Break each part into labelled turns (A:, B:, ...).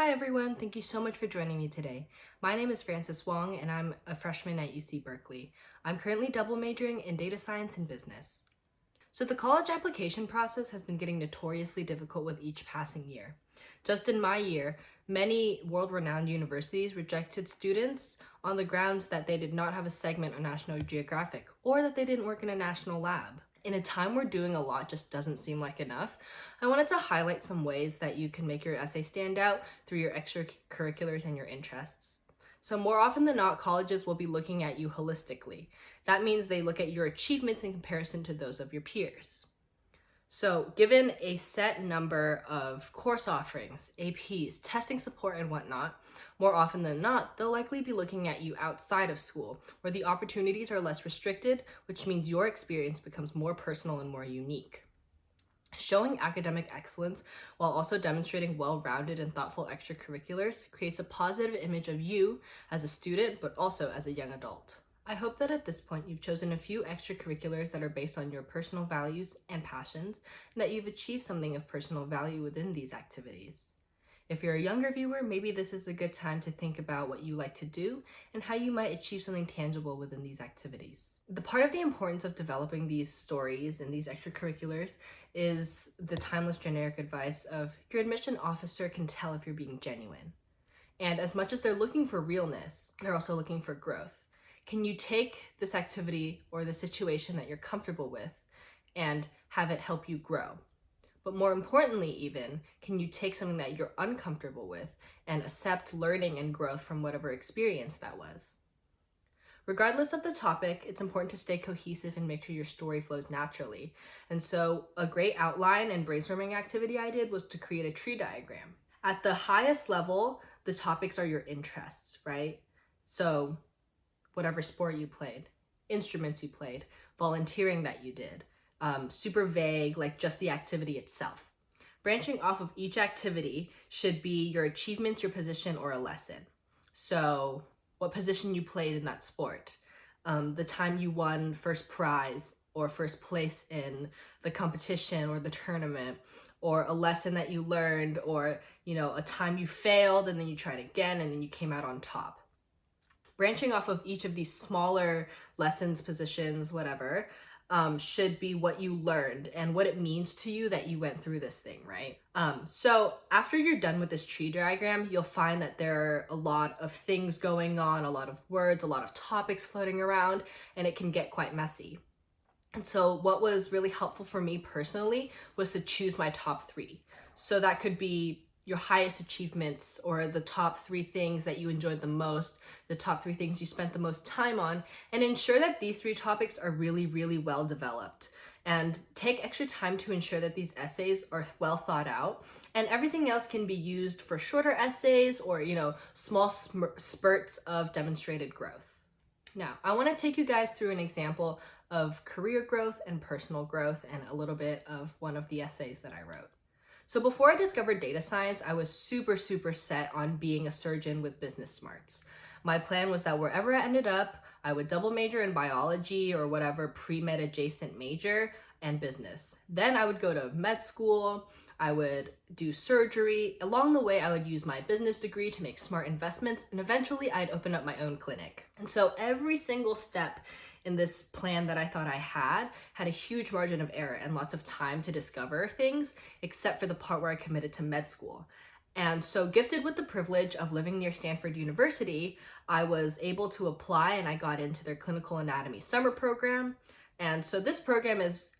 A: Hi everyone, thank you so much for joining me today. My name is Frances Wong and I'm a freshman at UC Berkeley. I'm currently double majoring in data science and business. So the college application process has been getting notoriously difficult with each passing year. Just in my year, many world-renowned universities rejected students on the grounds that they did not have a segment on National Geographic or that they didn't work in a national lab. In a time where doing a lot just doesn't seem like enough, I wanted to highlight some ways that you can make your essay stand out through your extracurriculars and your interests. So more often than not, colleges will be looking at you holistically. That means they look at your achievements in comparison to those of your peers. So given a set number of course offerings, APs, testing support, and whatnot, more often than not, they'll likely be looking at you outside of school, where the opportunities are less restricted, which means your experience becomes more personal and more unique. Showing academic excellence while also demonstrating well-rounded and thoughtful extracurriculars creates a positive image of you as a student, but also as a young adult. I hope that at this point you've chosen a few extracurriculars that are based on your personal values and passions, and that you've achieved something of personal value within these activities. If you're a younger viewer, maybe this is a good time to think about what you like to do and how you might achieve something tangible within these activities. The part of the importance of developing these stories and these extracurriculars is the timeless generic advice of your admission officer can tell if you're being genuine. And as much as they're looking for realness, they're also looking for growth. Can you take this activity or the situation that you're comfortable with and have it help you grow? But more importantly even, can you take something that you're uncomfortable with and accept learning and growth from whatever experience that was? Regardless of the topic, it's important to stay cohesive and make sure your story flows naturally. And so a great outline and brainstorming activity I did was to create a tree diagram. At the highest level, the topics are your interests, right? So whatever sport you played, instruments you played, volunteering that you did, super vague, like just the activity itself. Branching off of each activity should be your achievements, your position, or a lesson. So what position you played in that sport, the time you won first prize or first place in the competition or the tournament, or a lesson that you learned, or a time you failed and then you tried again and then you came out on top. Branching off of each of these smaller lessons, positions, whatever, should be what you learned and what it means to you that you went through this thing, right? So after you're done with this tree diagram, you'll find that there are a lot of things going on, a lot of words, a lot of topics floating around, and it can get quite messy. And so what was really helpful for me personally was to choose my top 3. So that could be your highest achievements or the top 3 things that you enjoyed the most, the top 3 things you spent the most time on, and ensure that these 3 topics are really, really well developed. And take extra time to ensure that these essays are well thought out, and everything else can be used for shorter essays or, small spurts of demonstrated growth. Now, I want to take you guys through an example of career growth and personal growth and a little bit of one of the essays that I wrote. So before I discovered data science, I was super set on being a surgeon with business smarts. My plan was that wherever I ended up, I would double major in biology or whatever pre-med adjacent major and business. Then I would go to med school, I would do surgery. Along the way, I would use my business degree to make smart investments, and eventually I'd open up my own clinic. And so every single step in this plan that I thought I had a huge margin of error and lots of time to discover things, except for the part where I committed to med school. And so gifted with the privilege of living near Stanford University, I was able to apply and I got into their clinical anatomy summer program. And so this program is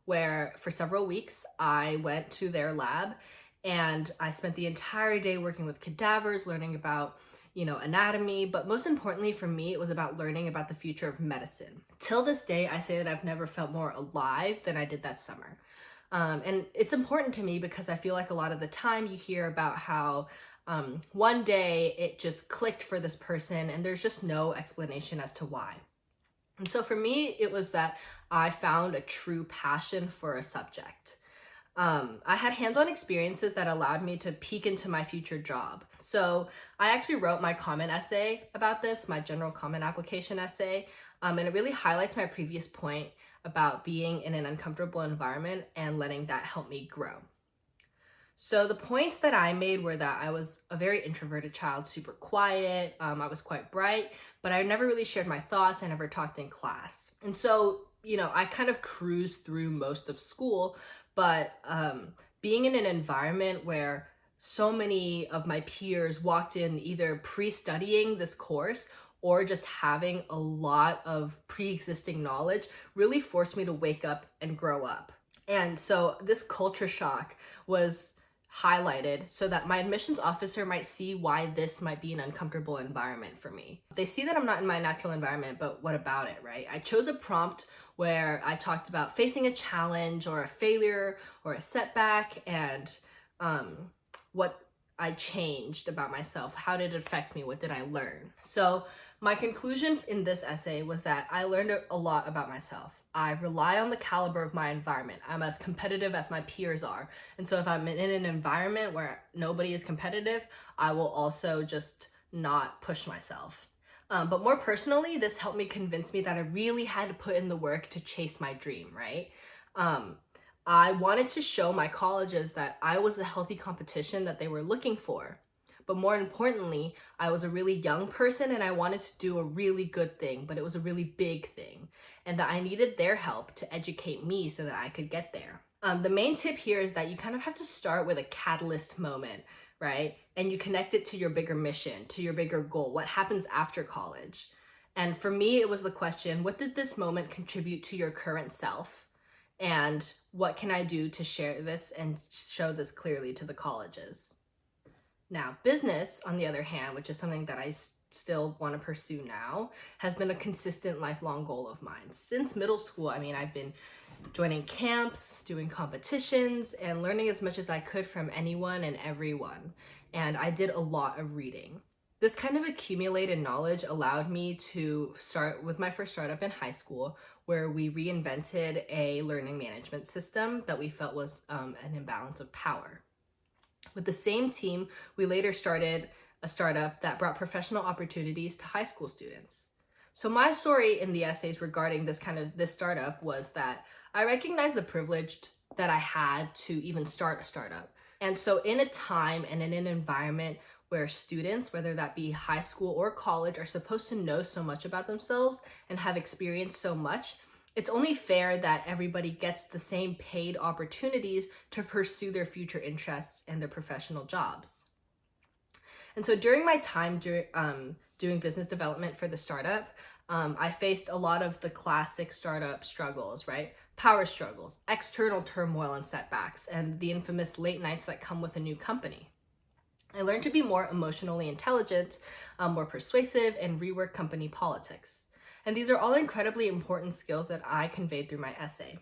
A: where for several weeks I went to their lab and I spent the entire day working with cadavers, learning about anatomy, but most importantly for me, it was about learning about the future of medicine. Till this day, I say that I've never felt more alive than I did that summer. And it's important to me because I feel like a lot of the time you hear about how one day it just clicked for this person and there's just no explanation as to why. And so for me, it was that I found a true passion for a subject. I had hands-on experiences that allowed me to peek into my future job. So I actually wrote my comment essay about this, my general comment application essay, and it really highlights my previous point about being in an uncomfortable environment and letting that help me grow. So the points that I made were that I was a very introverted child, super quiet. I was quite bright, but I never really shared my thoughts. I never talked in class. And so, I kind of cruised through most of school, but being in an environment where so many of my peers walked in either pre-studying this course or just having a lot of pre-existing knowledge really forced me to wake up and grow up. And so this culture shock was highlighted so that my admissions officer might see why this might be an uncomfortable environment for me. They see that I'm not in my natural environment, but what about it, right? I chose a prompt where I talked about facing a challenge or a failure or a setback and what I changed about myself. How did it affect me? What did I learn? So my conclusions in this essay was that I learned a lot about myself. I rely on the caliber of my environment. I'm as competitive as my peers are. And so if I'm in an environment where nobody is competitive, I will also just not push myself. But more personally, this helped me convince me that I really had to put in the work to chase my dream, right? I wanted to show my colleges that I was the healthy competition that they were looking for. But more importantly, I was a really young person and I wanted to do a really good thing, but it was a really big thing. And that I needed their help to educate me so that I could get there. The main tip here is that you kind of have to start with a catalyst moment, right? And you connect it to your bigger mission, to your bigger goal. What happens after college? And for me, it was the question, what did this moment contribute to your current self? And what can I do to share this and show this clearly to the colleges? Now, business, on the other hand, which is something that I still want to pursue now, has been a consistent lifelong goal of mine. Since middle school, I've been joining camps, doing competitions, and learning as much as I could from anyone and everyone. And I did a lot of reading. This kind of accumulated knowledge allowed me to start with my first startup in high school, where we reinvented a learning management system that we felt was an imbalance of power. With the same team, we later started a startup that brought professional opportunities to high school students. So my story in the essays regarding this startup was that I recognized the privilege that I had to even start a startup. And so in a time and in an environment where students, whether that be high school or college, are supposed to know so much about themselves and have experienced so much, it's only fair that everybody gets the same paid opportunities to pursue their future interests and their professional jobs. And so during my time doing business development for the startup, I faced a lot of the classic startup struggles, right? Power struggles, external turmoil and setbacks, and the infamous late nights that come with a new company. I learned to be more emotionally intelligent, more persuasive, and rework company politics. And these are all incredibly important skills that I conveyed through my essay.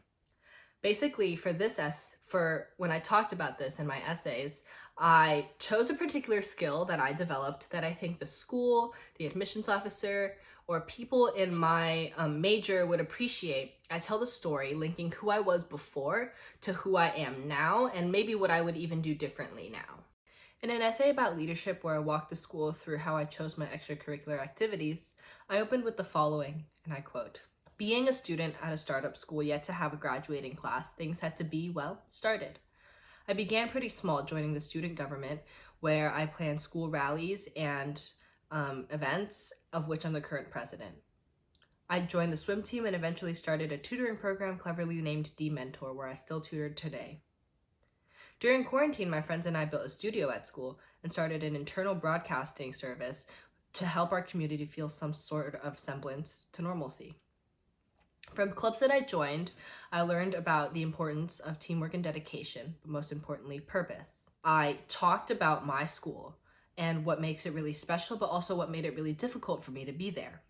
A: Basically, for when I talked about this in my essays, I chose a particular skill that I developed that I think the school, the admissions officer, or people in my major would appreciate. I tell the story linking who I was before to who I am now, and maybe what I would even do differently now. In an essay about leadership where I walked the school through how I chose my extracurricular activities, I opened with the following, and I quote, "Being a student at a startup school yet to have a graduating class, things had to be, well, started. I began pretty small, joining the student government, where I planned school rallies and events, of which I'm the current president. I joined the swim team and eventually started a tutoring program cleverly named D-Mentor, where I still tutor today. During quarantine, my friends and I built a studio at school and started an internal broadcasting service to help our community feel some sort of semblance to normalcy. From clubs that I joined, I learned about the importance of teamwork and dedication, but most importantly, purpose. I talked about my school and what makes it really special, but also what made it really difficult for me to be there.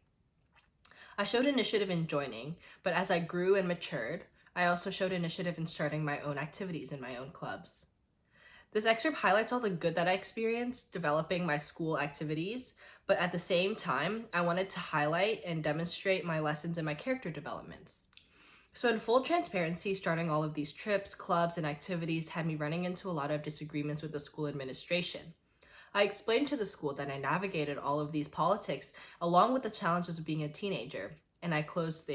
A: I showed initiative in joining, but as I grew and matured, I also showed initiative in starting my own activities in my own clubs. This excerpt highlights all the good that I experienced developing my school activities, but at the same time, I wanted to highlight and demonstrate my lessons in my character developments. So in full transparency, starting all of these trips, clubs, and activities had me running into a lot of disagreements with the school administration. I explained to the school that I navigated all of these politics along with the challenges of being a teenager, and I closed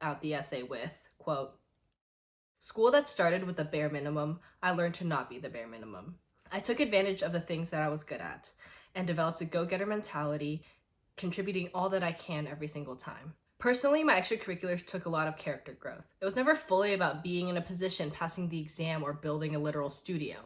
A: out the essay with, quote, School that started with the bare minimum, I learned to not be the bare minimum. I took advantage of the things that I was good at and developed a go-getter mentality, contributing all that I can every single time. Personally, my extracurriculars took a lot of character growth. It was never fully about being in a position, passing the exam, or building a literal studio.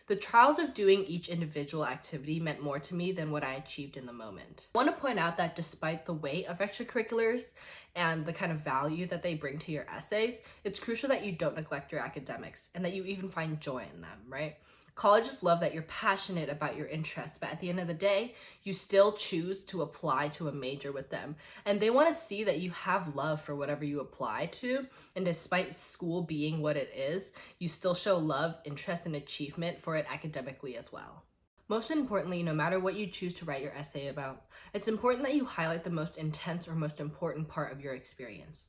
A: The trials of doing each individual activity meant more to me than what I achieved in the moment. I want to point out that despite the weight of extracurriculars and the kind of value that they bring to your essays, it's crucial that you don't neglect your academics and that you even find joy in them, right? Colleges love that you're passionate about your interests, but at the end of the day, you still choose to apply to a major with them. And they want to see that you have love for whatever you apply to. And despite school being what it is, you still show love, interest, and achievement for it academically as well. Most importantly, no matter what you choose to write your essay about, it's important that you highlight the most intense or most important part of your experience.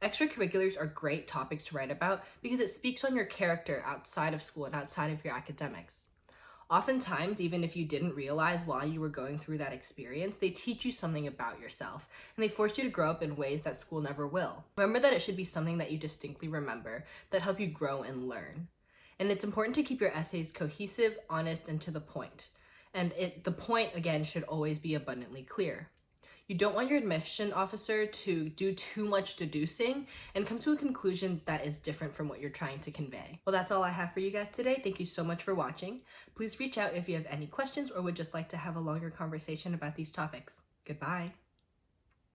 A: Extracurriculars are great topics to write about because it speaks on your character outside of school and outside of your academics. Oftentimes, even if you didn't realize while you were going through that experience, they teach you something about yourself, and they force you to grow up in ways that school never will. Remember that it should be something that you distinctly remember, that help you grow and learn. And it's important to keep your essays cohesive, honest, and to the point. And the point, again, should always be abundantly clear. You don't want your admission officer to do too much deducing and come to a conclusion that is different from what you're trying to convey. Well, that's all I have for you guys today. Thank you so much for watching. Please reach out if you have any questions or would just like to have a longer conversation about these topics. Goodbye.